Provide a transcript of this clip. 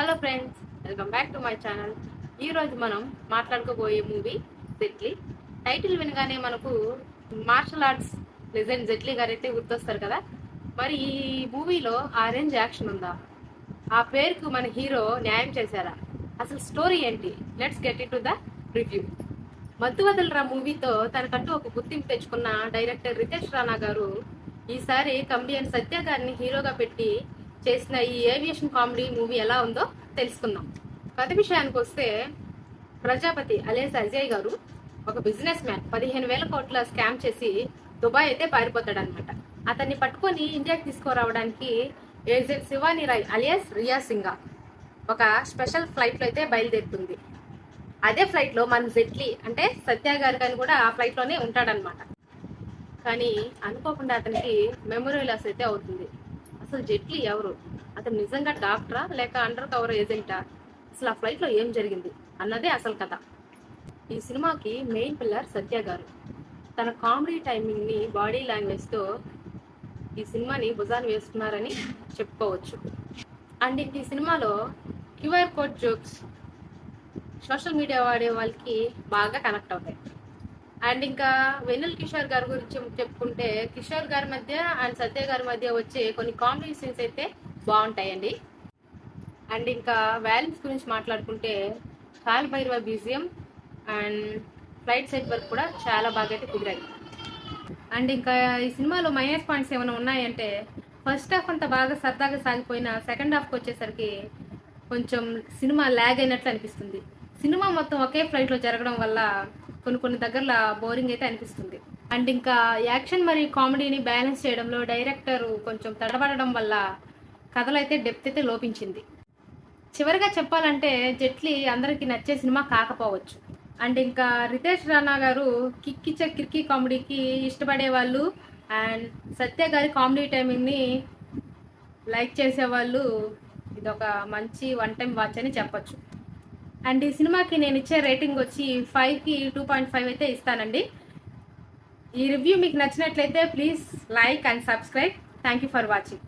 Hello friends, welcome back to my channel. ఈరోజు మనం మాట్లాడుకోబోయే movie Jaitley. Title వినగానే మనకు మార్షల్ ఆర్ట్స్ లెజెండ్ జెట్లీ గారు అయితే గుర్తొస్తారు కదా. మరి ఈ మూవీలో ఆ రేంజ్ యాక్షన్ ఉందా? ఆ పేరుకు మన హీరో న్యాయం చేశారా? అసలు స్టోరీ ఏంటి? Let's get into the review. Mathuvadalara మూవీతో తనకంటూ ఒక గుర్తింపు తెచ్చుకున్న డైరెక్టర్ రితేష్ రాణా గారు ఈసారి కమెడియన్ సత్య గారిని హీరోగా పెట్టి చేసిన ఈ ఏవియేషన్ కామెడీ మూవీ ఎలా ఉందో తెలుసుకుందాం. కథ విషయానికి వస్తే, ప్రజాపతి అలేస్ అజయ్ గారు ఒక బిజినెస్ మ్యాన్ 15,000 కోట్ల స్కామ్ చేసి దుబాయ్ అయితే పారిపోతాడనమాట. అతన్ని పట్టుకొని ఇండియాకి తీసుకురావడానికి ఏజెంట్ శివాని రాయ్ అలియాస్ రియా సింగా ఒక స్పెషల్ ఫ్లైట్లో అయితే బయలుదేరుతుంది. అదే ఫ్లైట్లో మన జెట్లీ అంటే సత్య గారు కానీ కూడా ఆ ఫ్లైట్లోనే ఉంటాడనమాట. కానీ అనుకోకుండా అతనికి మెమరీ లాస్ అయితే అవుతుంది. అసలు జెట్లీ ఎవరు? అతను నిజంగా డాక్టరా లేక అండర్ కవర్ ఏజెంటా? అసలు ఆ ఫ్లైట్లో ఏం జరిగింది అన్నదే అసలు కథ. ఈ సినిమాకి మెయిన్ పిల్లర్ సత్య గారు. తన కామెడీ టైమింగ్ని బాడీ లాంగ్వేజ్తో ఈ సినిమాని భుజాన్ని వేస్తున్నారని చెప్పుకోవచ్చు. అండ్ ఈ సినిమాలో QR code jokes social media వాడే వాళ్ళకి బాగా కనెక్ట్ అవుతాయి. అండ్ ఇంకా వెన్నెల కిషోర్ గారి గురించి చెప్పుకుంటే, కిషోర్ గారి మధ్య అండ్ సత్య గారి మధ్య వచ్చే కొన్ని కామెడీ సీన్స్ అయితే బాగుంటాయండి. అండ్ ఇంకా వ్యాలెన్స్ గురించి మాట్లాడుకుంటే, call Bhairava BGM and flight set work కూడా చాలా బాగా అయితే కుదిరాయి. అండ్ ఇంకా ఈ సినిమాలో మైనస్ పాయింట్స్ ఏమైనా ఉన్నాయంటే, ఫస్ట్ హాఫ్ అంతా బాగా సరదాగా సాగిపోయిన సెకండ్ హాఫ్కి వచ్చేసరికి కొంచెం సినిమా ల్యాగ్ అయినట్లు అనిపిస్తుంది. సినిమా మొత్తం ఒకే ఫ్లైట్లో జరగడం వల్ల కొన్ని దగ్గరలో బోరింగ్ అయితే అనిపిస్తుంది. అండ్ ఇంకా యాక్షన్ మరియు కామెడీని బ్యాలెన్స్ చేయడంలో డైరెక్టర్ కొంచెం తడబడడం వల్ల కథలో అయితే డెప్త్ అయితే లోపించింది. చివరిగా చెప్పాలంటే జెట్లీ అందరికీ నచ్చే సినిమా కాకపోవచ్చు. అండ్ ఇంకా రితేష్ రాణా గారు కిక్కిచ్చే కిర్కీ కామెడీకి ఇష్టపడే వాళ్ళు అండ్ సత్య గారి కామెడీ టైమింగ్ని లైక్ చేసేవాళ్ళు ఇదొక మంచి వన్ టైం వాచ్ అని చెప్పచ్చు. అండ్ ఈ సినిమాకి నేను ఇచ్చే రేటింగ్ వచ్చి 5కి 2.5 అయితే ఇస్తానండి. ఈ రివ్యూ మీకు నచ్చినట్లయితే please like and subscribe. Thank you for watching.